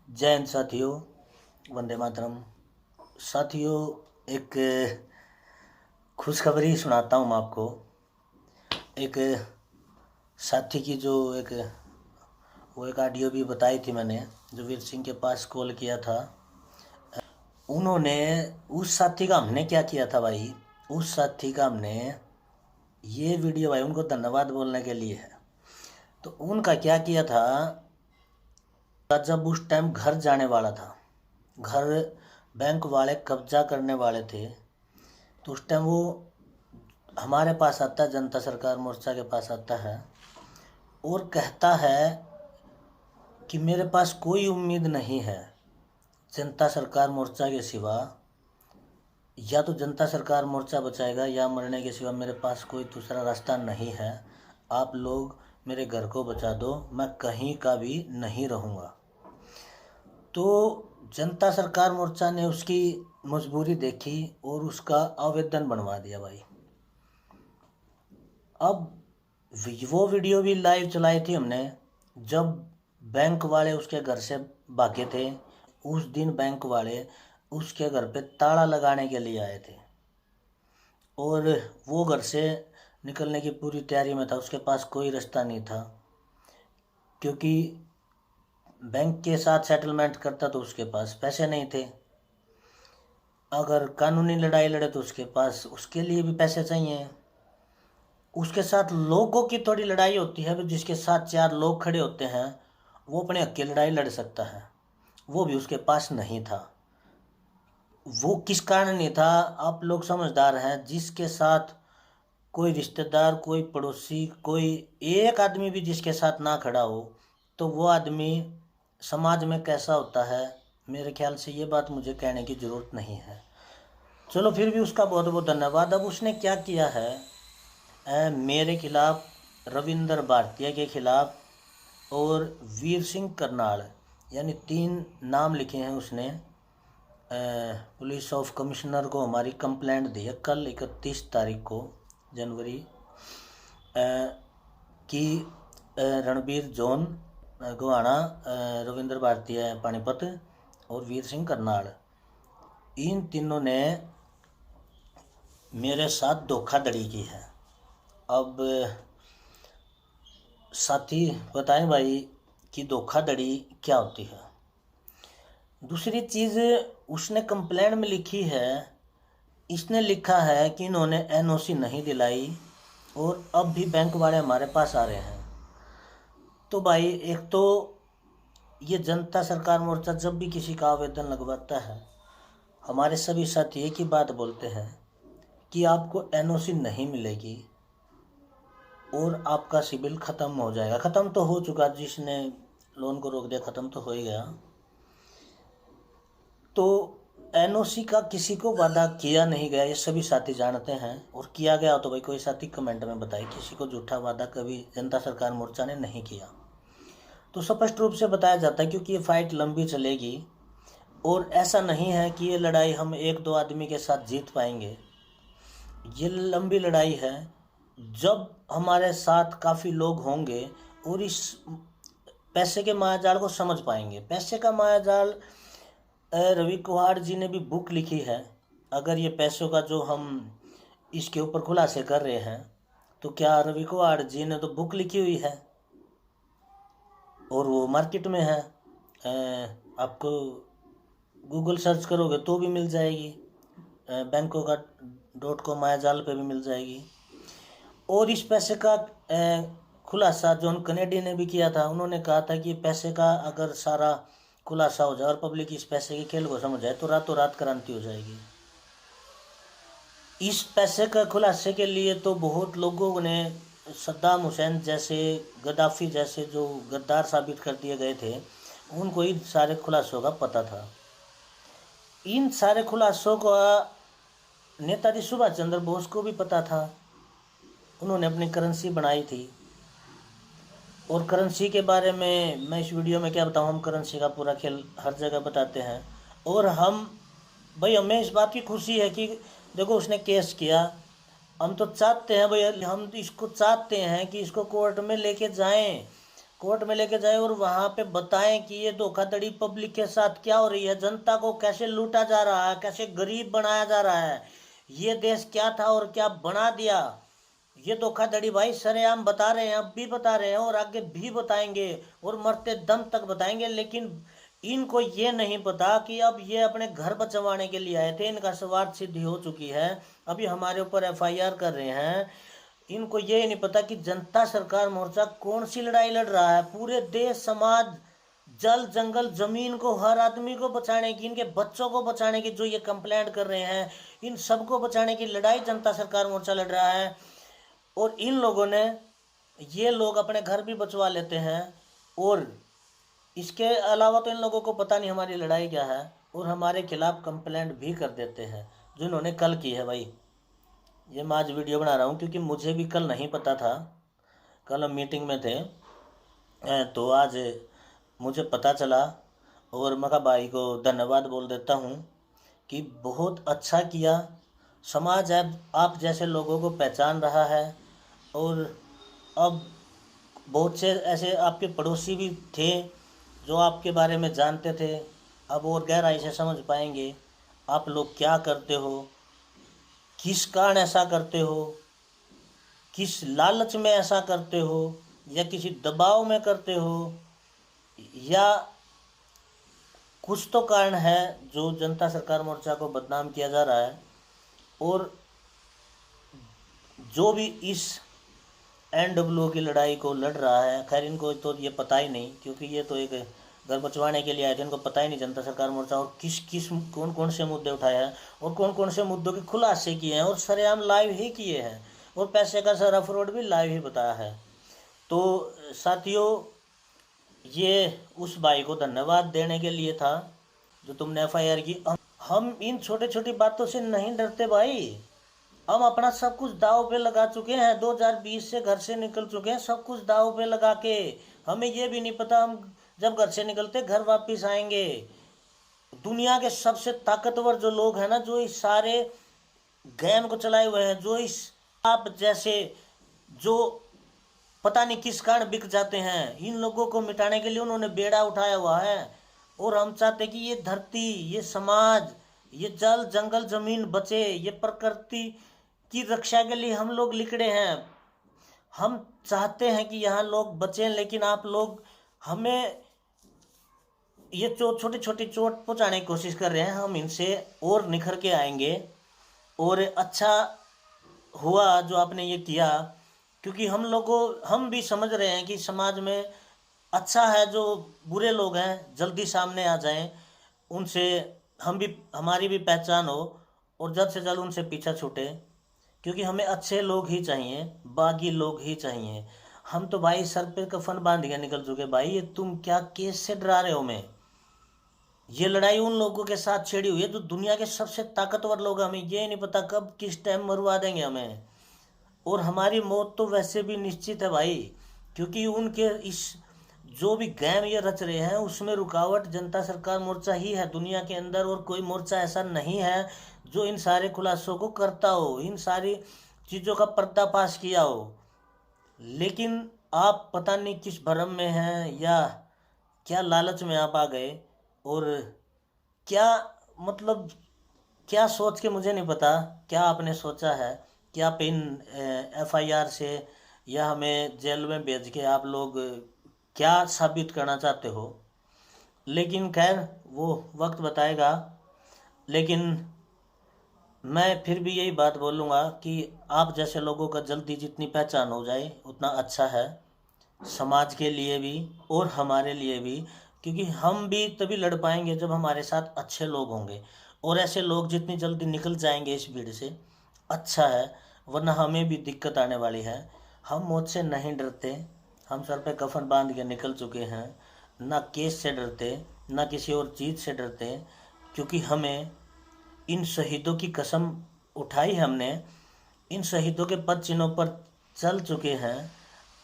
जय हिंद साथियों, वंदे मातरम। साथियों, एक खुशखबरी सुनाता हूँ मैं आपको। एक साथी की जो एक ऑडियो भी बताई थी मैंने, जो वीर सिंह के पास कॉल किया था। उन्होंने उस साथी का हमने क्या किया था भाई, उस साथी का हमने ये वीडियो भाई उनको धन्यवाद बोलने के लिए है। तो उनका क्या किया था, जब उस टाइम घर जाने वाला था, घर बैंक वाले कब्जा करने वाले थे, तो उस टाइम वो हमारे पास आता है, जनता सरकार मोर्चा के पास आता है और कहता है कि मेरे पास कोई उम्मीद नहीं है जनता सरकार मोर्चा के सिवा, या तो जनता सरकार मोर्चा बचाएगा या मरने के सिवा मेरे पास कोई दूसरा रास्ता नहीं है। आप लोग मेरे घर को बचा दो, मैं कहीं का भी नहीं रहूँगा। तो जनता सरकार मोर्चा ने उसकी मजबूरी देखी और उसका आवेदन बनवा दिया भाई। अब वो वीडियो भी लाइव चलाई थी हमने, जब बैंक वाले उसके घर से भागे थे। उस दिन बैंक वाले उसके घर पे ताला लगाने के लिए आए थे और वो घर से निकलने की पूरी तैयारी में था। उसके पास कोई रास्ता नहीं था, क्योंकि बैंक के साथ सेटलमेंट करता तो उसके पास पैसे नहीं थे। अगर कानूनी लड़ाई लड़े तो उसके पास उसके लिए भी पैसे चाहिए। उसके साथ लोगों की थोड़ी लड़ाई होती है, जिसके साथ चार लोग खड़े होते हैं वो अपने हक की लड़ाई लड़ सकता है, वो भी उसके पास नहीं था। वो किस कारण नहीं था, आप लोग समझदार हैं। जिसके साथ कोई रिश्तेदार, कोई पड़ोसी, कोई एक आदमी भी जिसके साथ ना खड़ा हो, तो वो आदमी समाज में कैसा होता है, मेरे ख्याल से ये बात मुझे कहने की ज़रूरत नहीं है। चलो, फिर भी उसका बहुत बहुत धन्यवाद। अब उसने क्या किया है, मेरे खिलाफ, रविंदर भारतीय के खिलाफ और वीर सिंह करनाल, यानी 3 नाम लिखे हैं उसने। पुलिस ऑफ कमिश्नर को हमारी कंप्लेंट दी है कल 31 तारीख को जनवरी की। रणबीर जोन गोहाना, रविंदर भारतीय पानीपत और वीर सिंह करनाल, इन तीनों ने मेरे साथ धोखाधड़ी की है। अब साथी बताएं भाई कि धोखाधड़ी क्या होती है। दूसरी चीज़ उसने कंप्लेंट में लिखी है, इसने लिखा है कि इन्होंने एनओसी नहीं दिलाई और अब भी बैंक वाले हमारे पास आ रहे हैं। तो भाई, एक तो ये जनता सरकार मोर्चा जब भी किसी का आवेदन लगवाता है, हमारे सभी साथी एक ही बात बोलते हैं कि आपको एनओसी नहीं मिलेगी और आपका सिबिल ख़त्म हो जाएगा। ख़त्म तो हो चुका, जिसने लोन को रोक दिया ख़त्म तो हो ही गया। तो एनओसी का किसी को वादा किया नहीं गया, ये सभी साथी जानते हैं। और किया गया तो भाई कोई साथी कमेंट में बताए, किसी को झूठा वादा कभी जनता सरकार मोर्चा ने नहीं किया। तो स्पष्ट रूप से बताया जाता है, क्योंकि ये फाइट लंबी चलेगी और ऐसा नहीं है कि ये लड़ाई हम 1-2 आदमी के साथ जीत पाएंगे। ये लंबी लड़ाई है। जब हमारे साथ काफ़ी लोग होंगे और इस पैसे के मायाजाल को समझ पाएंगे। पैसे का मायाजाल, रवि कुहाड़ जी ने भी बुक लिखी है। अगर ये पैसों का जो हम इसके ऊपर खुलासे कर रहे हैं, तो क्या रवि कुहाड़ जी ने तो बुक लिखी हुई है और वो मार्केट में है। आपको गूगल सर्च करोगे तो भी मिल जाएगी, बैंकों का .com मायाजाल पे भी मिल जाएगी। और इस पैसे का खुलासा जॉन कनेडी ने भी किया था। उन्होंने कहा था कि पैसे का अगर सारा खुलासा हो जाए और पब्लिक इस पैसे के खेल को समझ जाए तो रातों रात क्रांति हो जाएगी। इस पैसे का खुलासे के लिए तो बहुत लोगों ने, सद्दाम हुसैन जैसे, गद्दाफी जैसे जो गद्दार साबित कर दिए गए थे, उनको इन सारे खुलासों का पता था। इन सारे खुलासों का नेताजी सुभाष चंद्र बोस को भी पता था। उन्होंने अपनी करेंसी बनाई थी। और करेंसी के बारे में मैं इस वीडियो में क्या बताऊं, हम करेंसी का पूरा खेल हर जगह बताते हैं। और हम भाई, हमें इस बात की खुशी है कि देखो उसने केस किया। हम तो चाहते हैं भाई, हम इसको चाहते हैं कि इसको कोर्ट में लेके जाएं कोर्ट में लेके जाए और वहाँ पे बताएं कि ये धोखाधड़ी पब्लिक के साथ क्या हो रही है, जनता को कैसे लूटा जा रहा है, कैसे गरीब बनाया जा रहा है, ये देश क्या था और क्या बना दिया। ये धोखाधड़ी भाई सरेआम बता रहे हैं, अब भी बता रहे हैं और आगे भी बताएंगे और मरते दम तक बताएंगे। लेकिन इनको ये नहीं पता कि अब ये अपने घर बचवाने के लिए आए थे, इनका स्वार्थ सिद्धि हो चुकी है, अभी हमारे ऊपर एफआईआर कर रहे हैं। इनको ये नहीं पता कि जनता सरकार मोर्चा कौन सी लड़ाई लड़ रहा है, पूरे देश समाज जल जंगल जमीन को हर आदमी को बचाने की, इनके बच्चों को बचाने की जो ये कंप्लेंट कर रहे हैं, इन सबको बचाने की लड़ाई जनता सरकार मोर्चा लड़ रहा है। और इन लोगों ने, ये लोग अपने घर भी बचवा लेते हैं और इसके अलावा तो इन लोगों को पता नहीं हमारी लड़ाई क्या है, और हमारे खिलाफ कंप्लेंट भी कर देते हैं जो इन्होंने कल की है। भाई ये मैं आज वीडियो बना रहा हूँ क्योंकि मुझे भी कल नहीं पता था, कल हम मीटिंग में थे तो आज मुझे पता चला और मैं कहा भाई को धन्यवाद बोल देता हूँ कि बहुत अच्छा किया। समाज अब आप जैसे लोगों को पहचान रहा है और अब बहुत से ऐसे आपके पड़ोसी भी थे जो आपके बारे में जानते थे, अब और गहराई से समझ पाएंगे आप लोग क्या करते हो, किस कारण ऐसा करते हो, किस लालच में ऐसा करते हो, या किसी दबाव में करते हो, या कुछ तो कारण है जो जनता सरकार मोर्चा को बदनाम किया जा रहा है। और जो भी इस एनडब्ल्यू की लड़ाई को लड़ रहा है, खैर इनको तो ये पता ही नहीं क्योंकि ये तो एक घर बचवाने के लिए आए थे, इनको पता ही नहीं जनता सरकार मोर्चा और किस किस कौन कौन से मुद्दे उठाए हैं और कौन कौन से मुद्दों के खुलासे किए हैं और सरेआम लाइव ही किए हैं और पैसे का सारा फ्रॉड भी लाइव ही बताया है। तो साथियों, ये उस भाई को धन्यवाद देने के लिए था जो तुमने एफआईआर की। हम इन छोटे छोटी बातों से नहीं डरते भाई, हम अपना सब कुछ दाव पे लगा चुके हैं, 2020 से घर से निकल चुके हैं, सब कुछ दाव पे लगा के। हमें ये भी नहीं पता हम जब घर से निकलते घर वापस आएंगे। दुनिया के सबसे ताकतवर जो लोग हैं ना, जो इस सारे गेम को चलाए हुए हैं, जो इस आप जैसे जो पता नहीं किस कारण बिक जाते हैं, इन लोगों को मिटाने के लिए उन्होंने बेड़ा उठाया हुआ है। और हम चाहते कि ये धरती, ये समाज, ये जल जंगल जमीन बचे, ये प्रकृति की रक्षा के लिए हम लोग लिखड़े हैं। हम चाहते हैं कि यहाँ लोग बचें, लेकिन आप लोग हमें ये छोटी छोटी चोट पहुँचाने की कोशिश कर रहे हैं। हम इनसे और निखर के आएंगे। और अच्छा हुआ जो आपने ये किया, क्योंकि हम भी समझ रहे हैं कि समाज में अच्छा है जो बुरे लोग हैं जल्दी सामने आ जाएं, उनसे हमारी भी पहचान हो और जल्द से जल्द उनसे पीछा छूटे, क्योंकि हमें अच्छे लोग ही चाहिए, बागी लोग ही चाहिए। हम तो भाई सर पे कफन बांध के निकल चुके। भाई ये तुम क्या केस से डरा रहे हो हमें? ये लड़ाई उन लोगों के साथ छेड़ी हुई है जो दुनिया के सबसे ताकतवर लोग हैं। हमें ये नहीं पता कब किस टाइम मरवा देंगे हमें, और हमारी मौत तो वैसे भी निश्चित है भाई, क्योंकि उनके इस जो भी गेम ये रच रहे हैं उसमें रुकावट जनता सरकार मोर्चा ही है दुनिया के अंदर, और कोई मोर्चा ऐसा नहीं है जो इन सारे खुलासों को करता हो, इन सारी चीज़ों का पर्दाफाश किया हो। लेकिन आप पता नहीं किस भ्रम में हैं या क्या लालच में आप आ गए, और क्या मतलब क्या सोच के मुझे नहीं पता क्या आपने सोचा है कि आप इन एफआईआर से या हमें जेल में भेज के आप लोग क्या साबित करना चाहते हो। लेकिन खैर वो वक्त बताएगा। लेकिन मैं फिर भी यही बात बोलूँगा कि आप जैसे लोगों का जल्दी जितनी पहचान हो जाए उतना अच्छा है, समाज के लिए भी और हमारे लिए भी, क्योंकि हम भी तभी लड़ पाएंगे जब हमारे साथ अच्छे लोग होंगे, और ऐसे लोग जितनी जल्दी निकल जाएंगे इस भीड़ से अच्छा है, वरना हमें भी दिक्कत आने वाली है। हम मौत से नहीं डरते, हम सर पे कफन बांध के निकल चुके हैं, ना केस से डरते ना किसी और चीज़ से डरते, क्योंकि हमें इन शहीदों की कसम उठाई, हमने इन शहीदों के पद चिन्हों पर चल चुके हैं।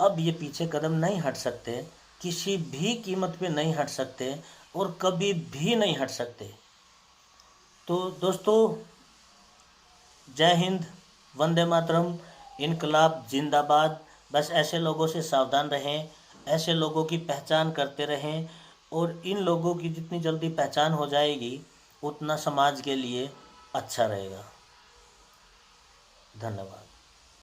अब ये पीछे कदम नहीं हट सकते, किसी भी कीमत पे नहीं हट सकते और कभी भी नहीं हट सकते। तो दोस्तों, जय हिंद, वंदे मातरम, इनकलाब जिंदाबाद। बस ऐसे लोगों से सावधान रहें, ऐसे लोगों की पहचान करते रहें, और इन लोगों की जितनी जल्दी पहचान हो जाएगी उतना समाज के लिए अच्छा रहेगा। धन्यवाद।